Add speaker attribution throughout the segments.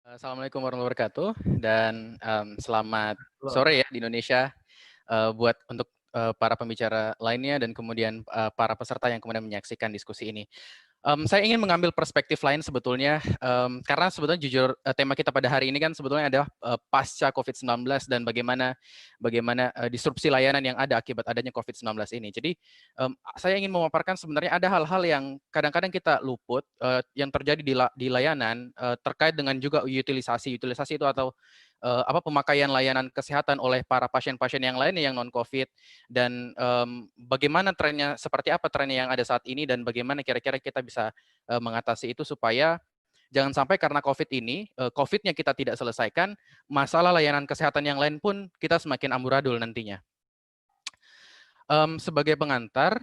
Speaker 1: Assalamualaikum warahmatullahi wabarakatuh dan selamat
Speaker 2: Loh,
Speaker 1: sore ya di Indonesia buat untuk para pembicara lainnya dan kemudian para peserta yang kemudian menyaksikan diskusi ini. Saya ingin mengambil perspektif lain sebetulnya, karena sebetulnya jujur tema kita pada hari ini kan sebetulnya adalah pasca COVID-19 dan bagaimana bagaimana disrupsi layanan yang ada akibat adanya COVID-19 ini. Jadi saya ingin memaparkan sebenarnya ada hal-hal yang kadang-kadang kita luput yang terjadi di layanan terkait dengan juga utilisasi itu atau pemakaian layanan kesehatan oleh para pasien-pasien yang lainnya yang non COVID dan bagaimana trennya, seperti apa trennya yang ada saat ini dan bagaimana kira-kira kita bisa mengatasi itu supaya jangan sampai karena COVID ini, COVID-nya kita tidak selesaikan, masalah layanan kesehatan yang lain pun kita semakin amburadul nantinya. Sebagai pengantar,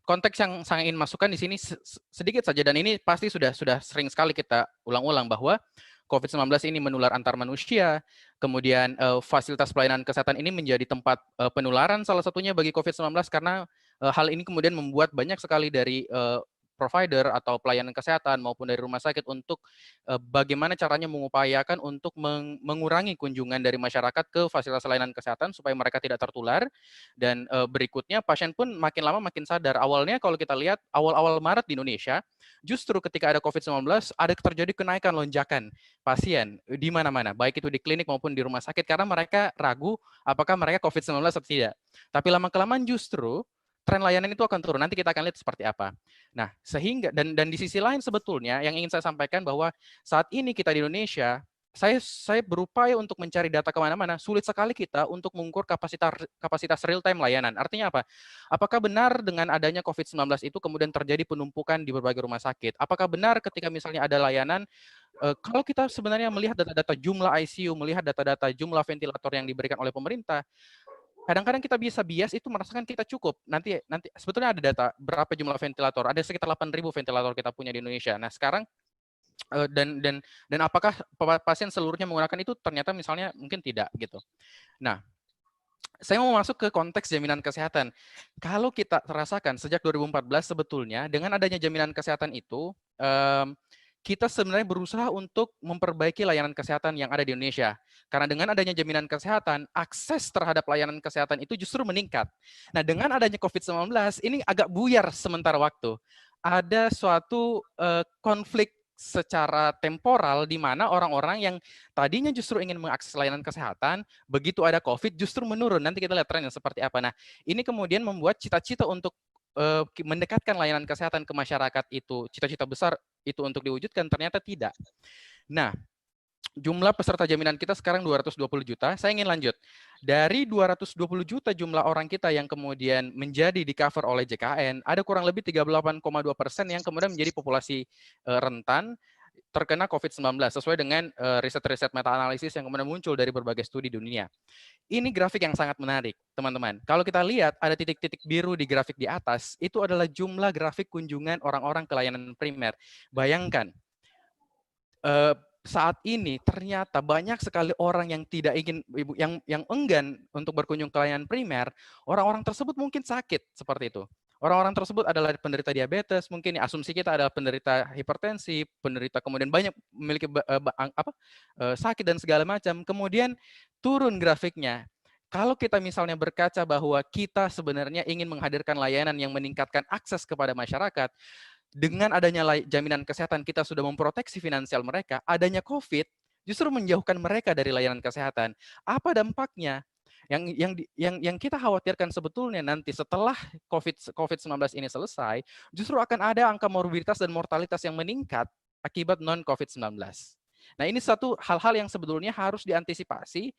Speaker 1: konteks yang saya ingin masukkan di sini sedikit saja dan ini pasti sudah sering sekali kita ulang-ulang bahwa COVID-19 ini menular antar manusia, kemudian fasilitas pelayanan kesehatan ini menjadi tempat penularan salah satunya bagi COVID-19 karena hal ini kemudian membuat banyak sekali dari provider atau pelayanan kesehatan maupun dari rumah sakit untuk bagaimana caranya mengupayakan untuk mengurangi kunjungan dari masyarakat ke fasilitas layanan kesehatan supaya mereka tidak tertular dan berikutnya pasien pun makin lama makin sadar. Awalnya kalau kita lihat awal-awal Maret di Indonesia, justru ketika ada COVID-19 ada terjadi kenaikan lonjakan pasien di mana-mana, baik itu di klinik maupun di rumah sakit karena mereka ragu apakah mereka COVID-19 atau tidak. Tapi lama-kelamaan justru tren layanan itu akan turun. Nanti kita akan lihat seperti apa. Nah, sehingga dan di sisi lain sebetulnya yang ingin saya sampaikan bahwa saat ini kita di Indonesia saya berupaya untuk mencari data kemana-mana, sulit sekali kita untuk mengukur kapasitas real time layanan. Artinya apa? Apakah benar dengan adanya COVID-19 itu kemudian terjadi penumpukan di berbagai rumah sakit? Apakah benar ketika misalnya ada layanan, kalau kita sebenarnya melihat data-data jumlah ICU, melihat data-data jumlah ventilator yang diberikan oleh pemerintah, kadang-kadang kita bisa bias itu merasakan kita cukup. Nanti nanti sebetulnya ada data berapa jumlah ventilator, ada sekitar 8.000 ventilator kita punya di Indonesia. Nah sekarang dan apakah pasien seluruhnya menggunakan itu? Ternyata misalnya mungkin tidak gitu. Nah, saya mau masuk ke konteks jaminan kesehatan. Kalau kita rasakan sejak 2014 sebetulnya dengan adanya jaminan kesehatan itu, kita sebenarnya berusaha untuk memperbaiki layanan kesehatan yang ada di Indonesia. Karena dengan adanya jaminan kesehatan, akses terhadap layanan kesehatan itu justru meningkat. Nah, dengan adanya COVID-19, ini agak buyar sementara waktu. Ada suatu konflik secara temporal di mana orang-orang yang tadinya justru ingin mengakses layanan kesehatan, begitu ada COVID justru menurun. Nanti kita lihat trennya seperti apa. Nah, ini kemudian membuat cita-cita untuk mendekatkan layanan kesehatan ke masyarakat itu, cita-cita besar itu untuk diwujudkan, ternyata tidak. Nah, jumlah peserta jaminan kita sekarang 220 juta. Saya ingin lanjut. Dari 220 juta jumlah orang kita yang kemudian menjadi di cover oleh JKN, ada kurang lebih 38,2% yang kemudian menjadi populasi rentan terkena COVID-19 sesuai dengan riset-riset meta-analisis yang kemudian muncul dari berbagai studi dunia. Ini grafik yang sangat menarik, teman-teman. Kalau kita lihat ada titik-titik biru di grafik di atas, itu adalah jumlah grafik kunjungan orang-orang ke layanan primer. Bayangkan, saat ini ternyata banyak sekali orang yang tidak ingin yang enggan untuk berkunjung ke layanan primer, orang-orang tersebut mungkin sakit seperti itu. Orang-orang tersebut adalah penderita diabetes, mungkin asumsi kita adalah penderita hipertensi, penderita kemudian banyak memiliki sakit dan segala macam. Kemudian turun grafiknya. Kalau kita misalnya berkaca bahwa kita sebenarnya ingin menghadirkan layanan yang meningkatkan akses kepada masyarakat, dengan adanya jaminan kesehatan kita sudah memproteksi finansial mereka, adanya COVID justru menjauhkan mereka dari layanan kesehatan. Apa dampaknya? Yang kita khawatirkan sebetulnya nanti setelah COVID-19 ini selesai, justru akan ada angka morbiditas dan mortalitas yang meningkat akibat non-COVID-19. Nah, ini satu hal-hal yang sebetulnya harus diantisipasi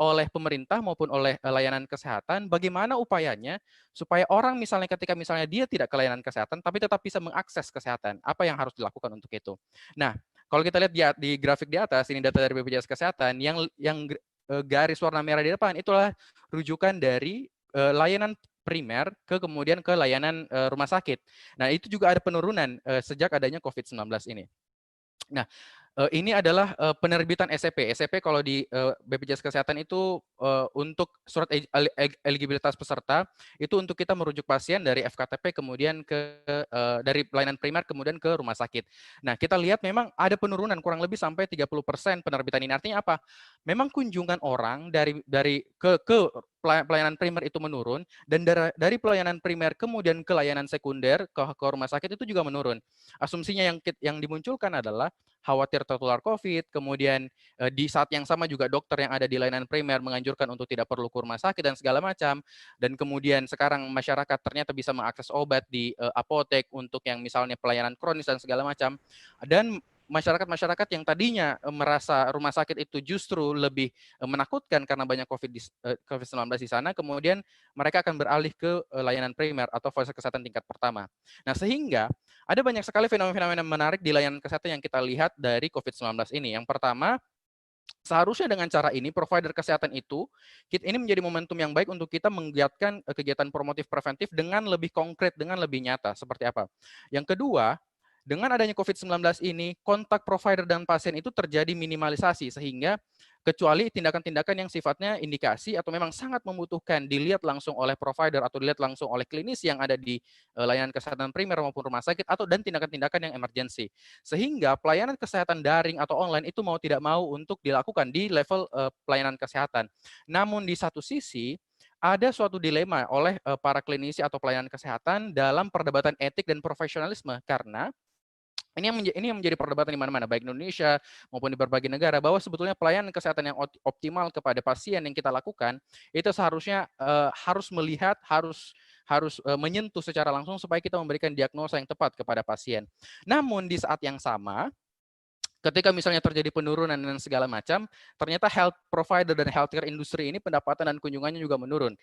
Speaker 1: oleh pemerintah maupun oleh layanan kesehatan. Bagaimana upayanya supaya orang misalnya ketika misalnya dia tidak ke layanan kesehatan, tapi tetap bisa mengakses kesehatan. Apa yang harus dilakukan untuk itu? Nah, kalau kita lihat di grafik di atas, ini data dari BPJS Kesehatan, yang garis warna merah di depan itulah rujukan dari layanan primer kemudian ke layanan rumah sakit. Nah, itu juga ada penurunan sejak adanya COVID-19 ini. Nah, Ini adalah penerbitan SEP. SEP kalau di BPJS Kesehatan itu untuk surat eligibilitas peserta itu untuk kita merujuk pasien dari FKTP kemudian ke dari pelayanan primer kemudian ke rumah sakit. Nah, kita lihat memang ada penurunan kurang lebih sampai 30% penerbitan ini. Artinya apa? Memang kunjungan orang dari ke pelayanan primer itu menurun dan dari pelayanan primer kemudian ke layanan sekunder ke rumah sakit itu juga menurun. Asumsinya yang dimunculkan adalah khawatir tertular COVID, kemudian di saat yang sama juga dokter yang ada di layanan primer menganjurkan untuk tidak perlu ke rumah sakit dan segala macam, dan kemudian sekarang masyarakat ternyata bisa mengakses obat di apotek untuk yang misalnya pelayanan kronis dan segala macam, dan masyarakat-masyarakat yang tadinya merasa rumah sakit itu justru lebih menakutkan karena banyak COVID-19 di sana, kemudian mereka akan beralih ke layanan primer atau fasilitas kesehatan tingkat pertama. Nah, sehingga ada banyak sekali fenomena-fenomena menarik di layanan kesehatan yang kita lihat dari COVID-19 ini. Yang pertama, seharusnya dengan cara ini, provider kesehatan itu, ini menjadi momentum yang baik untuk kita menggiatkan kegiatan promotif preventif dengan lebih konkret, dengan lebih nyata. Seperti apa? Yang kedua, dengan adanya COVID-19 ini, kontak provider dan pasien itu terjadi minimalisasi, sehingga kecuali tindakan-tindakan yang sifatnya indikasi atau memang sangat membutuhkan dilihat langsung oleh provider atau dilihat langsung oleh klinis yang ada di layanan kesehatan primer maupun rumah sakit, atau dan tindakan-tindakan yang emergensi. Sehingga pelayanan kesehatan daring atau online itu mau tidak mau untuk dilakukan di level pelayanan kesehatan. Namun di satu sisi, ada suatu dilema oleh para klinisi atau pelayanan kesehatan dalam perdebatan etik dan profesionalisme, karena ini yang menjadi perdebatan di mana-mana, baik di Indonesia maupun di berbagai negara, bahwa sebetulnya pelayanan kesehatan yang optimal kepada pasien yang kita lakukan itu seharusnya harus melihat, harus menyentuh secara langsung supaya kita memberikan diagnosa yang tepat kepada pasien. Namun di saat yang sama, ketika misalnya terjadi penurunan dan segala macam, ternyata health provider dan healthcare industry ini pendapatan dan kunjungannya juga menurun.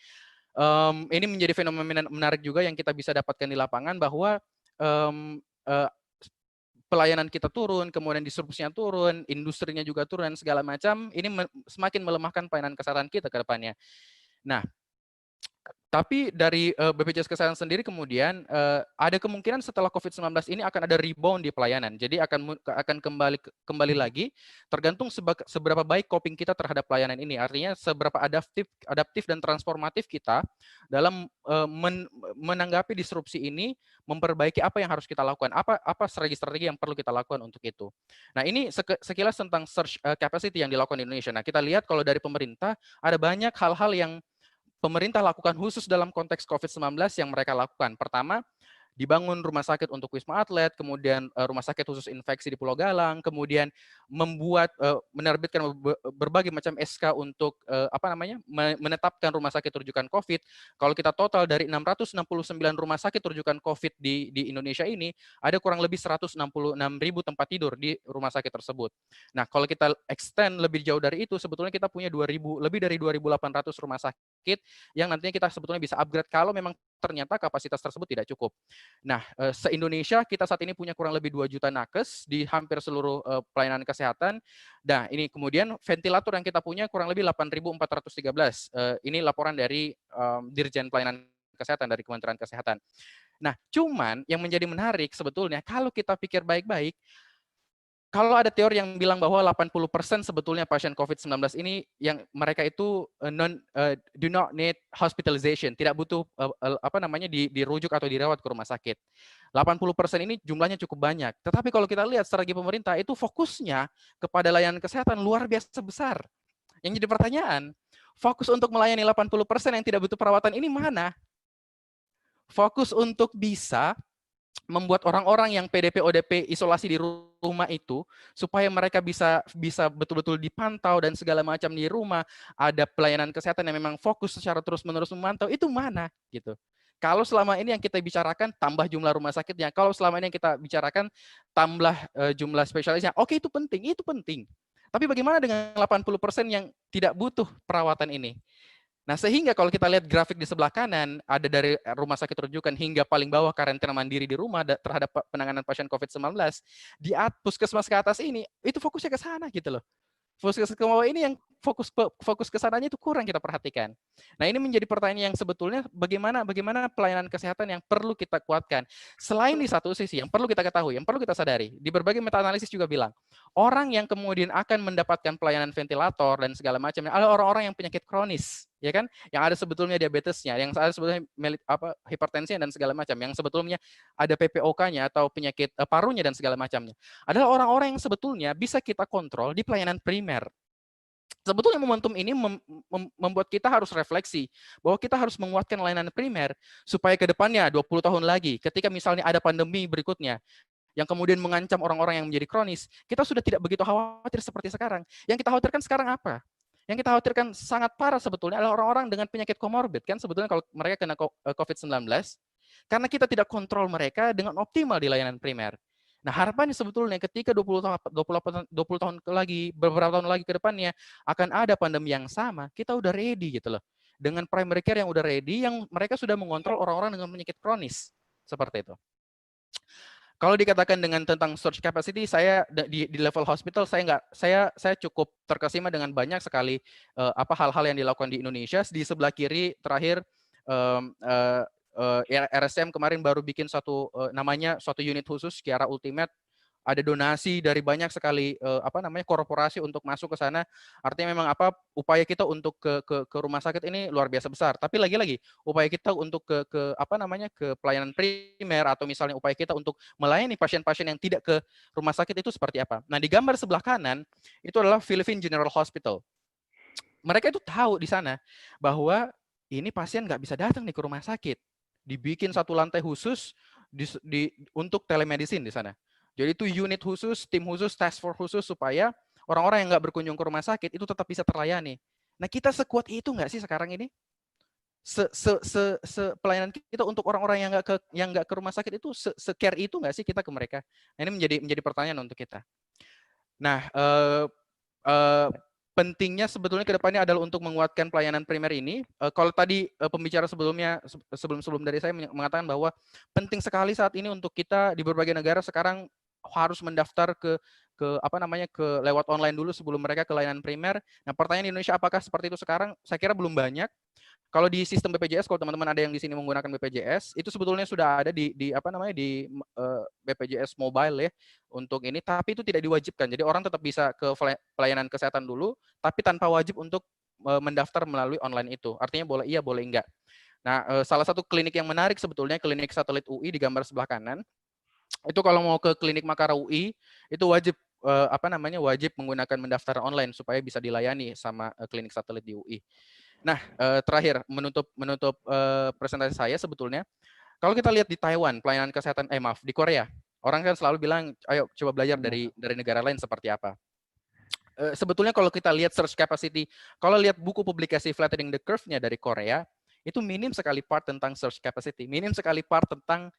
Speaker 1: Ini menjadi fenomena menarik juga yang kita bisa dapatkan di lapangan, bahwa pelayanan kita turun, kemudian distribusinya turun, industrinya juga turun, dan segala macam, ini semakin melemahkan pelayanan kesehatan kita ke depannya. Nah, tapi dari BPJS Kesehatan sendiri kemudian ada kemungkinan setelah COVID-19 ini akan ada rebound di pelayanan. Jadi akan kembali lagi tergantung seberapa baik coping kita terhadap pelayanan ini. Artinya seberapa adaptif dan transformatif kita dalam menanggapi disrupsi ini, memperbaiki apa yang harus kita lakukan, apa strategi-strategi yang perlu kita lakukan untuk itu. Nah, ini sekilas tentang search capacity yang dilakukan di Indonesia. Nah, kita lihat kalau dari pemerintah ada banyak hal-hal yang pemerintah lakukan khusus dalam konteks COVID-19 yang mereka lakukan. Pertama, dibangun rumah sakit untuk Wisma Atlet, kemudian rumah sakit khusus infeksi di Pulau Galang, kemudian menerbitkan berbagai macam SK untuk menetapkan rumah sakit rujukan COVID. Kalau kita total dari 669 rumah sakit rujukan COVID di Indonesia ini, ada kurang lebih 166.000 tempat tidur di rumah sakit tersebut. Nah, kalau kita extend lebih jauh dari itu, sebetulnya kita punya lebih dari 2.800 rumah sakit yang nantinya kita sebetulnya bisa upgrade kalau memang ternyata kapasitas tersebut tidak cukup. Nah, se-Indonesia kita saat ini punya kurang lebih 2 juta nakes di hampir seluruh pelayanan kesehatan. Nah, ini kemudian ventilator yang kita punya kurang lebih 8.413. Ini laporan dari Dirjen Pelayanan Kesehatan dari Kementerian Kesehatan. Nah, cuman yang menjadi menarik sebetulnya kalau kita pikir baik-baik, kalau ada teori yang bilang bahwa 80% sebetulnya pasien COVID-19 ini yang mereka itu do not need hospitalization, tidak butuh dirujuk atau dirawat ke rumah sakit. 80% ini jumlahnya cukup banyak. Tetapi kalau kita lihat strategi pemerintah itu fokusnya kepada layanan kesehatan luar biasa besar. Yang jadi pertanyaan, fokus untuk melayani 80% yang tidak butuh perawatan ini mana? Fokus untuk bisa membuat orang-orang yang PDP ODP isolasi di rumah itu supaya mereka bisa betul-betul dipantau dan segala macam di rumah, ada pelayanan kesehatan yang memang fokus secara terus-menerus memantau, itu mana gitu. Kalau selama ini yang kita bicarakan tambah jumlah rumah sakitnya, kalau selama ini yang kita bicarakan tambah jumlah spesialisnya, oke, itu penting. Tapi bagaimana dengan 80% yang tidak butuh perawatan ini? Nah, sehingga kalau kita lihat grafik di sebelah kanan, ada dari rumah sakit rujukan hingga paling bawah karantina mandiri di rumah terhadap penanganan pasien COVID-19, di puskesmas ke atas ini, itu fokusnya ke sana gitu loh. Puskesmas ke bawah ini yang fokus ke sananya itu kurang kita perhatikan. Nah, ini menjadi pertanyaan yang sebetulnya bagaimana pelayanan kesehatan yang perlu kita kuatkan. Selain di satu sisi, yang perlu kita ketahui, yang perlu kita sadari, di berbagai meta-analisis juga bilang, orang yang kemudian akan mendapatkan pelayanan ventilator dan segala macam adalah orang-orang yang penyakit kronis, ya kan? Yang ada sebetulnya diabetesnya, yang ada sebetulnya hipertensi dan segala macam, yang sebetulnya ada PPOK-nya atau penyakit parunya dan segala macamnya. Adalah orang-orang yang sebetulnya bisa kita kontrol di pelayanan primer. Sebetulnya momentum ini membuat kita harus refleksi bahwa kita harus menguatkan layanan primer supaya ke depannya 20 tahun lagi ketika misalnya ada pandemi berikutnya yang kemudian mengancam orang-orang yang menjadi kronis, kita sudah tidak begitu khawatir seperti sekarang. Yang kita khawatirkan sekarang apa? Yang kita khawatirkan sangat parah sebetulnya adalah orang-orang dengan penyakit komorbid, kan sebetulnya kalau mereka kena COVID-19, karena kita tidak kontrol mereka dengan optimal di layanan primer. Nah, harapannya sebetulnya ketika 20 tahun lagi, beberapa tahun lagi ke depannya akan ada pandemi yang sama, kita udah ready gitu loh. Dengan primary care yang udah ready, yang mereka sudah mengontrol orang-orang dengan penyakit kronis. Seperti itu. Kalau dikatakan dengan tentang search capacity, saya di level hospital saya cukup terkesima dengan banyak sekali hal-hal yang dilakukan di Indonesia. Di sebelah kiri terakhir RSM kemarin baru bikin namanya suatu unit khusus Kiara Ultimate. Ada donasi dari banyak sekali korporasi untuk masuk ke sana. Artinya memang upaya kita untuk ke rumah sakit ini luar biasa besar. Tapi lagi-lagi upaya kita untuk ke pelayanan primer atau misalnya upaya kita untuk melayani pasien-pasien yang tidak ke rumah sakit itu seperti apa. Nah, di gambar sebelah kanan itu adalah Philippine General Hospital. Mereka itu tahu di sana bahwa ini pasien nggak bisa datang nih ke rumah sakit. Dibikin satu lantai khusus untuk telemedicine di sana. Jadi itu unit khusus, tim khusus, task force khusus supaya orang-orang yang nggak berkunjung ke rumah sakit itu tetap bisa terlayani. Nah, kita sekuat itu nggak sih sekarang ini? Pelayanan kita untuk orang-orang yang nggak ke rumah sakit itu care itu nggak sih kita ke mereka? Nah, ini menjadi pertanyaan untuk kita. Nah, pentingnya sebetulnya ke depannya adalah untuk menguatkan pelayanan primer ini. Kalau tadi pembicara sebelum dari saya mengatakan bahwa penting sekali saat ini untuk kita di berbagai negara sekarang harus mendaftar ke lewat online dulu sebelum mereka ke layanan primer. Nah, pertanyaan di Indonesia apakah seperti itu sekarang? Saya kira belum banyak. Kalau di sistem BPJS, kalau teman-teman ada yang di sini menggunakan BPJS, itu sebetulnya sudah ada di BPJS Mobile ya untuk ini, tapi itu tidak diwajibkan. Jadi orang tetap bisa ke pelayanan kesehatan dulu, tapi tanpa wajib untuk mendaftar melalui online itu. Artinya boleh iya, boleh enggak. Nah, salah satu klinik yang menarik sebetulnya klinik satelit UI di gambar sebelah kanan. Itu kalau mau ke klinik Makara UI itu wajib wajib menggunakan mendaftar online supaya bisa dilayani sama klinik satelit di UI. Nah, terakhir menutup presentasi saya sebetulnya, kalau kita lihat di Taiwan pelayanan kesehatan di Korea, orang kan selalu bilang, ayo coba belajar dari negara lain seperti apa. Sebetulnya kalau kita lihat search capacity, kalau lihat buku publikasi Flattening the Curve-nya dari Korea, itu minim sekali part tentang search capacity, minim sekali part tentang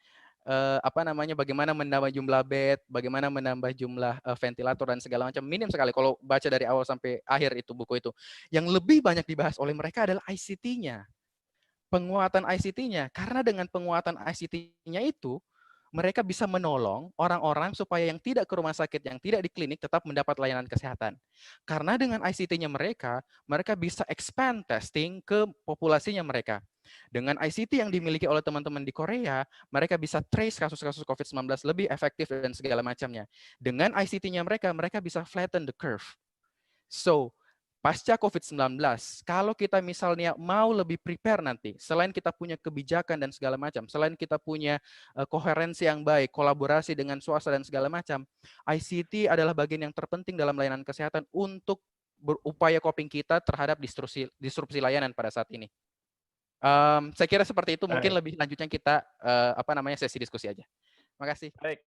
Speaker 1: bagaimana menambah jumlah bed, bagaimana menambah jumlah ventilator dan segala macam, minim sekali kalau baca dari awal sampai akhir itu buku itu. Yang lebih banyak dibahas oleh mereka adalah ICT-nya. Penguatan ICT-nya. Karena dengan penguatan ICT-nya itu, mereka bisa menolong orang-orang supaya yang tidak ke rumah sakit, yang tidak di klinik tetap mendapat layanan kesehatan. Karena dengan ICT-nya mereka bisa expand testing ke populasinya mereka. Dengan ICT yang dimiliki oleh teman-teman di Korea, mereka bisa trace kasus-kasus COVID-19 lebih efektif dan segala macamnya. Dengan ICT-nya mereka bisa flatten the curve. So, pasca COVID-19, kalau kita misalnya mau lebih prepare nanti, selain kita punya kebijakan dan segala macam, selain kita punya koherensi yang baik, kolaborasi dengan swasta dan segala macam, ICT adalah bagian yang terpenting dalam layanan kesehatan untuk berupaya coping kita terhadap disrupsi layanan pada saat ini. Saya kira seperti itu. Mungkin lebih lanjutnya kita sesi diskusi aja. Terima kasih.
Speaker 2: Baik.